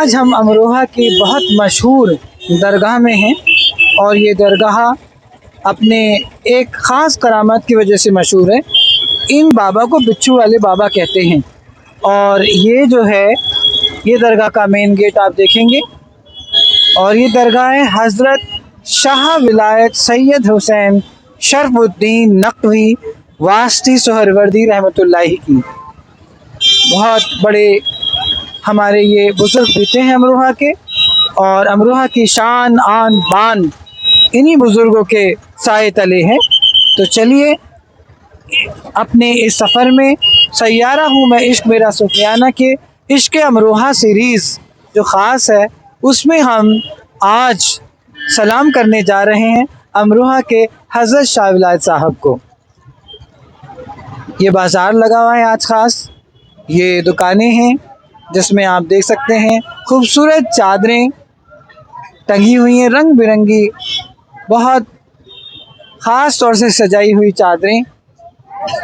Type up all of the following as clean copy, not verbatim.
आज हम अमरोहा की बहुत मशहूर दरगाह में हैं और ये दरगाह अपने एक ख़ास करामत की वजह से मशहूर है। इन बाबा को बिच्छू वाले बाबा कहते हैं और ये जो है ये दरगाह का मेन गेट आप देखेंगे और ये दरगाह है हज़रत शाह विलायत सैयद हुसैन शरफुद्दीन नकवी वास्ती सोहरवर्दी रहमतुल्लाही की। बहुत बड़े हमारे ये बुजुर्ग बीते हैं अमरोहा के और अमरोहा की शान आन बान इन्हीं बुजुर्गों के साए तले हैं। तो चलिए अपने इस सफ़र में सैयारा हूँ मैं इश्क मेरा सुफियाना के इश्क अमरोहा सीरीज़ जो ख़ास है उसमें हम आज सलाम करने जा रहे हैं अमरोहा के हज़रत शाह विलायत साहब को। ये बाज़ार लगा हुआ है आज ख़ास, ये दुकानें हैं जिसमें आप देख सकते हैं खूबसूरत चादरें टंगी हुई हैं, रंग बिरंगी बहुत ख़ास तौर से सजाई हुई चादरें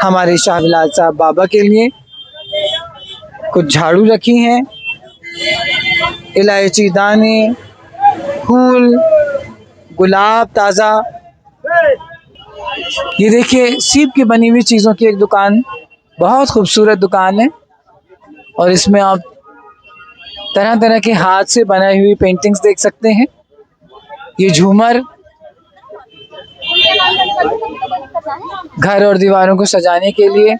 हमारे शाह विलायत साहब बाबा के लिए। कुछ झाड़ू रखी हैं, इलायची दाने, फूल, गुलाब ताज़ा। ये देखिए सीप की बनी हुई चीज़ों की एक दुकान, बहुत खूबसूरत दुकान है और इसमें आप तरह तरह के हाथ से बनाई हुई पेंटिंग्स देख सकते हैं। ये झूमर घर और दीवारों को सजाने के लिए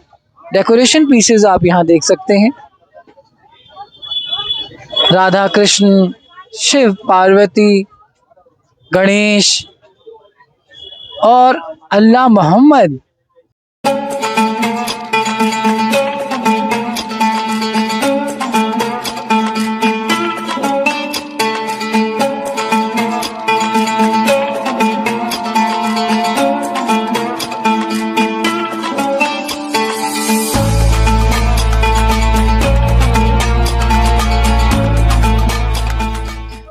डेकोरेशन पीसेस आप यहाँ देख सकते हैं। राधा कृष्ण, शिव पार्वती, गणेश और अल्लाह मोहम्मद।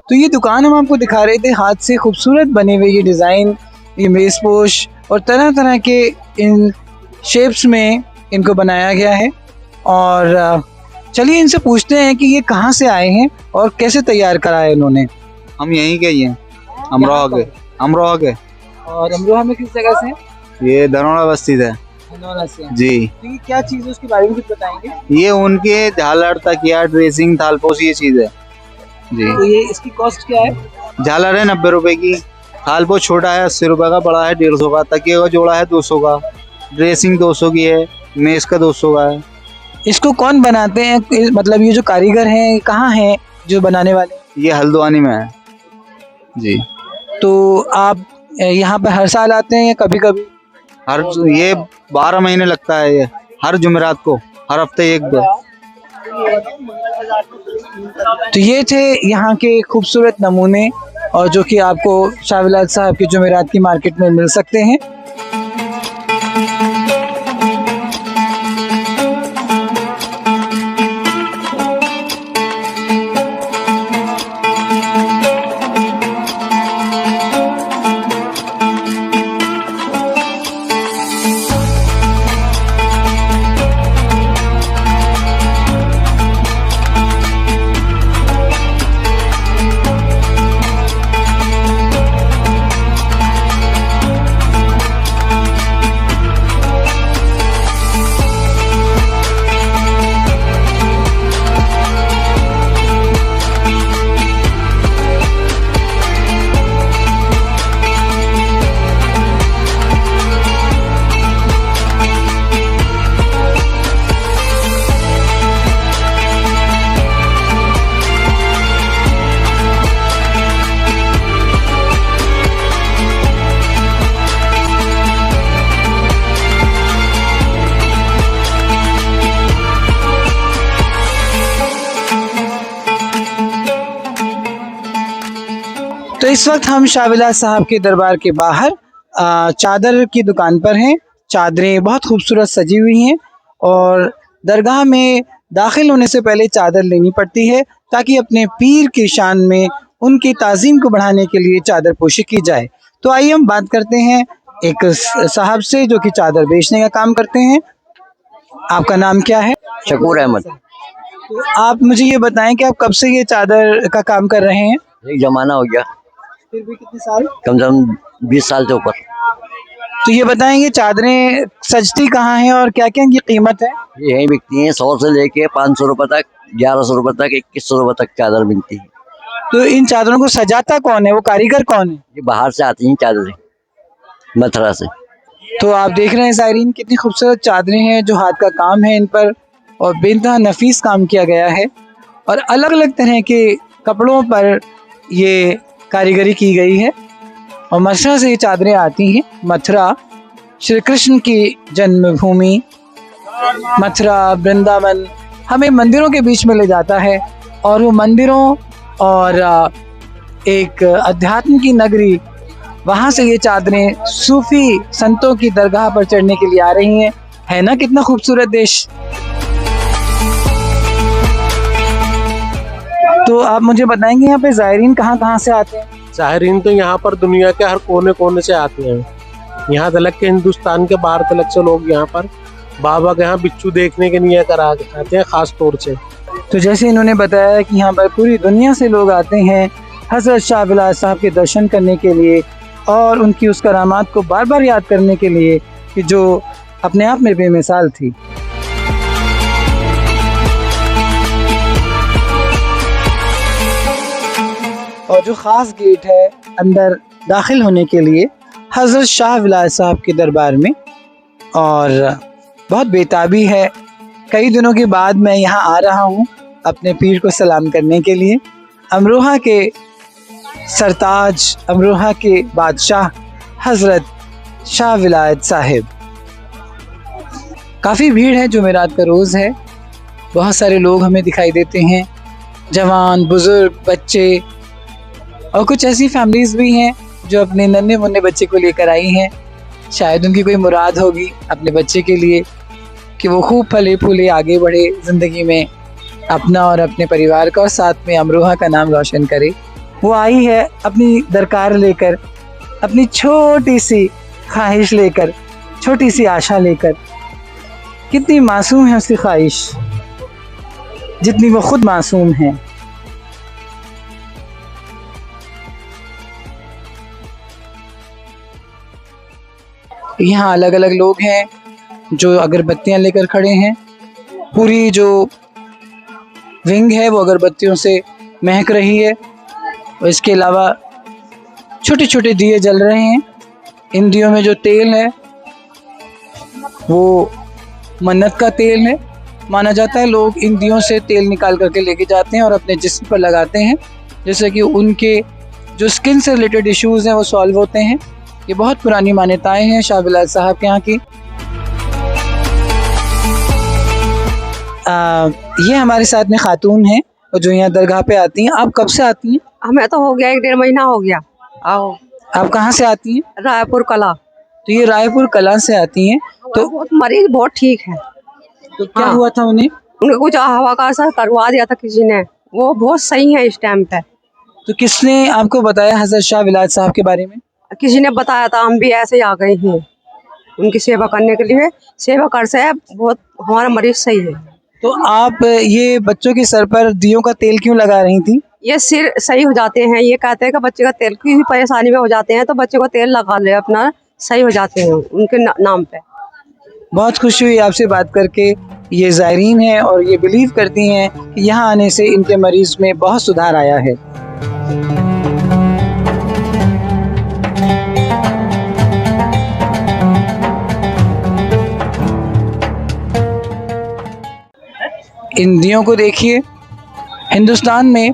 तो ये दुकान हम आपको दिखा रहे थे, हाथ से खूबसूरत बने हुए ये डिज़ाइन, ये मेज़पोश और तरह तरह के इन शेप्स में इनको बनाया गया है। और चलिए इनसे पूछते हैं कि ये कहाँ से आए हैं और कैसे तैयार कराया इन्होंने। हम यहीं के ही हैं, अमरोहा के। और अमरोहा में किस जगह से हैं? ये धनौरा बस्ती से जी। तो ये क्या चीज़ है उसके बारे में कुछ बताएंगे? ये उनके झालर, तकिया, ड्रेसिंग, थालपोश ये चीज है जी। तो ये इसकी कॉस्ट क्या है? झालर है 90 रुपए की, थालपोश छोटा है 80 रुपए का, बड़ा है 150 का, तकिया का जोड़ा है 200 का, ड्रेसिंग 200 की है, मेज का 200 का है। इसको कौन बनाते हैं, मतलब ये जो कारीगर हैं कहाँ हैं जो बनाने वाले? ये हल्द्वानी में है जी। तो आप यहाँ पर हर साल आते हैं या कभी कभी? ये 12 महीने लगता है, ये हर जुमेरात को, हर हफ्ते एक बार। तो ये थे यहाँ के खूबसूरत नमूने और जो कि आपको शाह विलायत साहब के जुमेरात की मार्केट में मिल सकते हैं। तो इस वक्त हम शाह विलायत साहब के दरबार के बाहर चादर की दुकान पर हैं। चादरें बहुत खूबसूरत सजी हुई हैं और दरगाह में दाखिल होने से पहले चादर लेनी पड़ती है ताकि अपने पीर की शान में उनकी ताज़ीम को बढ़ाने के लिए चादर पोशी की जाए। तो आइए हम बात करते हैं एक साहब से जो कि चादर बेचने का काम करते हैं। आपका नाम क्या है? शकूर अहमद। तो आप मुझे ये बताएं कि आप कब से ये चादर का काम कर रहे हैं? एक जमाना हो गया, फिर भी कितने साल? कम से कम 20 साल से ऊपर। तो ये बताएं ये चादरें सजती कहाँ हैं और क्या क्या इनकी कीमत है? ये यहीं बिकती हैं, 100 से लेके 500 रुपए तक, 1100 रुपए तक, 2100 रुपए तक चादर मिलती है। तो इन चादरों को सजाता कौन है, वो कारीगर कौन है? ये बाहर से आती हैं चादरें, मथुरा से। तो आप देख रहे हैं साइरीन कितनी खूबसूरत चादरें हैं जो हाथ का काम है इन पर, और बेइंतहा नफीस काम किया गया है, और अलग अलग तरह के कपड़ों पर ये कारीगरी की गई है। और मथुरा से ये चादरें आती हैं। मथुरा श्री कृष्ण की जन्मभूमि, मथुरा वृंदावन हमें मंदिरों के बीच में ले जाता है, और वो मंदिरों और एक अध्यात्म की नगरी, वहाँ से ये चादरें सूफी संतों की दरगाह पर चढ़ने के लिए आ रही हैं। है ना कितना खूबसूरत देश। तो आप मुझे बताएंगे यहाँ पे ज़ायरीन कहाँ कहाँ से आते हैं? ज़ायरीन तो यहाँ पर दुनिया के हर कोने कोने से आते हैं। यहाँ तलक के हिंदुस्तान के बाहर तलक से लोग यहाँ पर बाबा के यहाँ बिच्छू देखने के लिए करा आते हैं खास तौर से। तो जैसे इन्होंने बताया कि यहाँ पर पूरी दुनिया से लोग आते हैं हज़रत शाह विलायत साहब के दर्शन करने के लिए, और उनकी उस करामात को बार बार याद करने के लिए कि जो अपने आप में बेमिसाल थी। और जो ख़ास गेट है अंदर दाखिल होने के लिए हज़रत शाह विलायत साहब के दरबार में, और बहुत बेताबी है। कई दिनों के बाद मैं यहाँ आ रहा हूँ अपने पीर को सलाम करने के लिए। अमरोहा के सरताज, अमरोहा के बादशाह हज़रत शाह विलायत साहिब। काफ़ी भीड़ है जुमेरात का रोज़ है, बहुत सारे लोग हमें दिखाई देते हैं, जवान, बुज़ुर्ग, बच्चे, और कुछ ऐसी फैमिलीज़ भी हैं जो अपने नन्हे मुन्ने बच्चे को लेकर आई हैं। शायद उनकी कोई मुराद होगी अपने बच्चे के लिए कि वो खूब फले फूले आगे बढ़े ज़िंदगी में, अपना और अपने परिवार का, और साथ में अमरोहा का नाम रोशन करे। वो आई है अपनी दरकार लेकर, अपनी छोटी सी ख्वाहिश लेकर, छोटी सी आशा लेकर। कितनी मासूम है उसकी ख्वाहिश, जितनी वो खुद मासूम है। यहाँ अलग अलग लोग हैं जो अगरबत्तियाँ लेकर खड़े हैं। पूरी जो विंग है वो अगरबत्तियों से महक रही है, और इसके अलावा छोटे छोटे दिए जल रहे हैं। इन दियों में जो तेल है वो मन्नत का तेल है, माना जाता है। लोग इन दियों से तेल निकाल करके लेके जाते हैं और अपने जिस्म पर लगाते हैं, जिससे कि उनके जो स्किन से रिलेटेड इश्यूज़ हैं वो सॉल्व होते हैं। ये बहुत पुरानी मान्यताएं हैं शाह विलायत साहब के यहाँ की। ये हमारे साथ में खातून हैं और जो यहाँ दरगाह पे आती हैं। आप कब से आती हैं? हमें तो हो गया 1-1.5 महीना हो गया। आओ। आप कहाँ से आती हैं? रायपुर कला। तो ये रायपुर कला से आती हैं। तो बहुत मरीज बहुत ठीक है। तो क्या हाँ। हुआ था उन्हें? उनको कुछ हवा का असर करवा दिया था किसी ने, वो बहुत सही है इस टाइम पे। तो किसने आपको बताया हज़रत शाह विलायत साहब के बारे में? किसी ने बताया था, हम भी ऐसे ही आ गए हैं उनकी सेवा करने के लिए। सेवा कर से बहुत हमारा मरीज सही है। तो आप ये बच्चों के सर पर दियों का तेल क्यों लगा रही थी? ये सिर सही हो जाते हैं, ये कहते हैं कि बच्चे का तेल की परेशानी में हो जाते हैं तो बच्चे को तेल लगा ले, अपना सही हो जाते हैं उनके नाम पे। बहुत खुशी हुई आपसे बात करके। ये ज़ायरीन हैं और ये बिलीव करती हैं कि यहाँ आने से इनके मरीज़ में बहुत सुधार आया है। इन दियों को देखिए, हिंदुस्तान में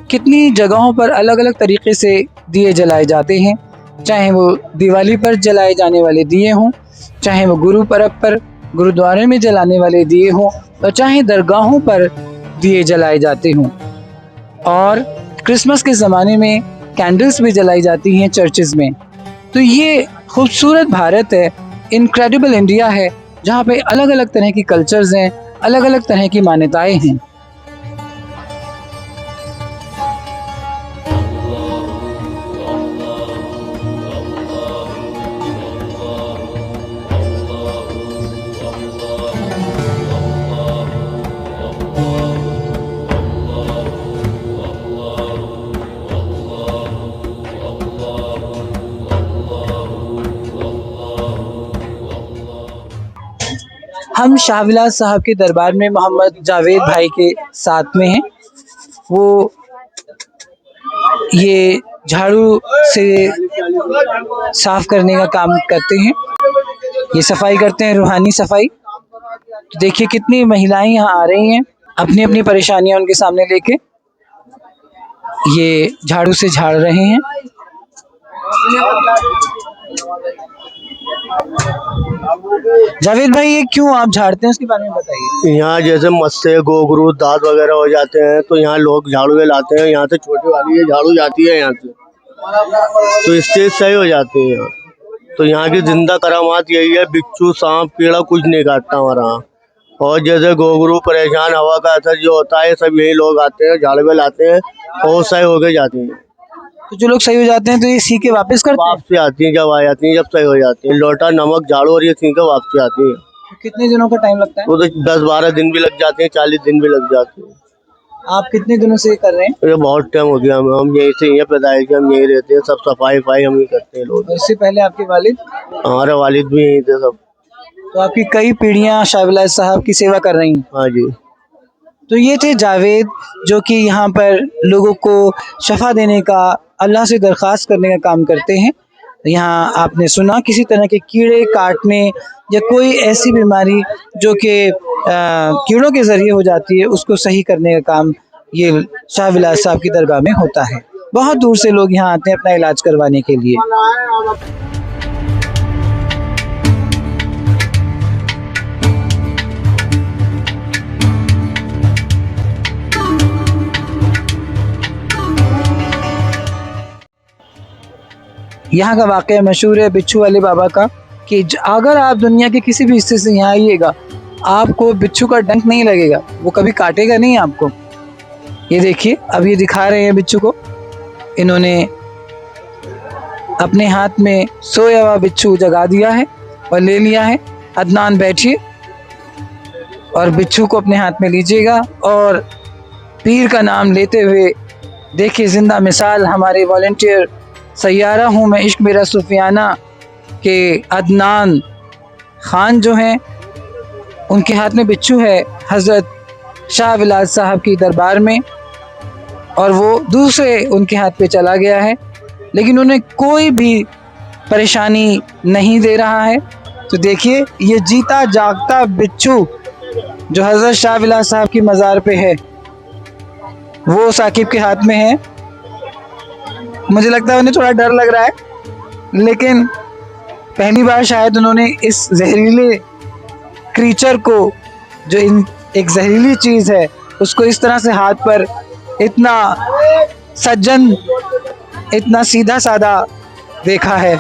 कितनी जगहों पर अलग अलग तरीके से दिए जलाए जाते हैं, चाहे वो दिवाली पर जलाए जाने वाले दिए हों, चाहे वो गुरु पर्व पर गुरुद्वारे में जलाने वाले दिए हों, और चाहे दरगाहों पर दिए जलाए जाते हों। और क्रिसमस के ज़माने में कैंडल्स भी जलाई जाती हैं चर्चेज़ में। तो ये खूबसूरत भारत है, इनक्रेडिबल इंडिया है, जहाँ पे अलग अलग तरह की कल्चर्स हैं, अलग अलग तरह की मान्यताएं हैं। हम शाहविलास साहब के दरबार में मोहम्मद जावेद भाई के साथ में हैं। वो ये झाड़ू से साफ करने का काम करते हैं, ये सफाई करते हैं, रूहानी सफाई। तो देखिए कितनी महिलाएं यहाँ आ रही हैं, अपनी अपनी परेशानियां उनके सामने लेके ये झाड़ू से झाड़ रहे हैं। जावेद भाई, ये क्यों आप झाड़ते हैं, उसके बारे में बताइए। यहाँ जैसे मस्से गोगरू दांत वगैरह हो जाते हैं तो यहाँ लोग झाड़ू लाते हैं, यहाँ से छोटी वाली ये झाड़ू जाती है यहाँ से, तो इससे सही हो जाती है यहाँ। तो यहाँ की जिंदा करामात यही है, बिच्छू सांप कीड़ा कुछ नहीं काटता हमारा यहाँ। और जैसे गोगरू परेशान हवा का असर जो होता है, सब यही लोग आते हैं, झाड़ू लाते हैं और सही होके जाती है। तो जो लोग सही हो जाते हैं तो ये सी के वापस करते हैं। वापसी आती है, जब आ जाती है, जब सही हो जाती है, लोटा नमक झाड़ू और ये सी के वापसी आती है। तो कितने दिनों का टाइम लगता है? वो तो 10-12 दिन भी लग जाते हैं, 40 दिन भी लग जाते हैं। आप कितने दिनों से ये कर रहे हैं? ये बहुत टाइम हो गया, हम यहीं से ही पैदाइश, हम यहीं रहते हैं, सब सफाई वफाई हम ही करते हैं लोग। और इससे पहले आपके वालिद? हमारे वालिद भी यहीं थे सब। तो आपकी कई पीढ़ियां शाहविलास साहब की सेवा कर रही हैं। हाँ जी। तो ये थे जावेद, जो कि यहाँ पर लोगों को शफा देने का, अल्लाह से दरख्वास्त करने का काम करते हैं। यहाँ आपने सुना किसी तरह के कीड़े काटने या कोई ऐसी बीमारी जो कि कीड़ों के ज़रिए हो जाती है, उसको सही करने का काम ये शाहविलास साहब की दरगाह में होता है। बहुत दूर से लोग यहाँ आते हैं अपना इलाज करवाने के लिए। यहाँ का वाक़या मशहूर है बिच्छू वाले बाबा का, कि अगर आप दुनिया के किसी भी हिस्से से यहाँ आइएगा, आपको बिच्छू का डंक नहीं लगेगा, वो कभी काटेगा नहीं आपको। ये देखिए, अब ये दिखा रहे हैं बिच्छू को, इन्होंने अपने हाथ में सोया हुआ बिच्छू जगा दिया है और ले लिया है। अदनान बैठिए और बिच्छू को अपने हाथ में लीजिएगा और पीर का नाम लेते हुए देखिए, जिंदा मिसाल हमारे वॉलंटियर सैयारा हूँ मैं इश्क मेरा सूफियाना के अदनान खान जो हैं, उनके हाथ में बिच्छू है हज़रत शाहविलास साहब की दरबार में, और वो दूसरे उनके हाथ पे चला गया है, लेकिन उन्हें कोई भी परेशानी नहीं दे रहा है। तो देखिए, ये जीता जागता बिच्छू जो हज़रत शाहविलास साहब की मज़ार पे है, वो साकिब के हाथ में है। मुझे लगता है उन्हें थोड़ा डर लग रहा है, लेकिन पहली बार शायद उन्होंने इस जहरीले क्रीचर को, जो एक जहरीली चीज़ है, उसको इस तरह से हाथ पर इतना सज्जन, इतना सीधा साधा देखा है,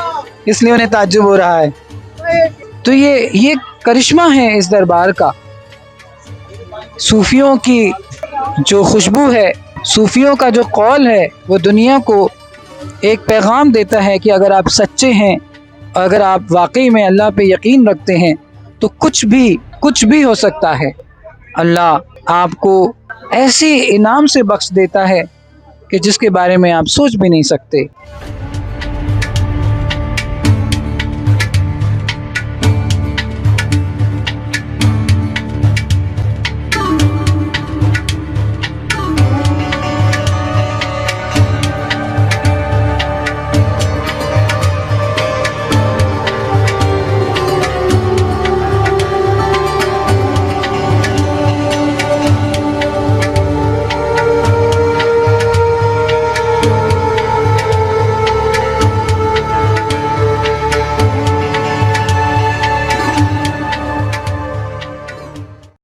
इसलिए उन्हें ताज्जुब हो रहा है। तो ये करिश्मा है इस दरबार का। सूफियों की जो खुशबू है, सूफियों का जो कौल है, वो दुनिया को एक पैगाम देता है कि अगर आप सच्चे हैं, अगर आप वाकई में अल्लाह पे यकीन रखते हैं, तो कुछ भी हो सकता है। अल्लाह आपको ऐसे इनाम से बख्श देता है कि जिसके बारे में आप सोच भी नहीं सकते।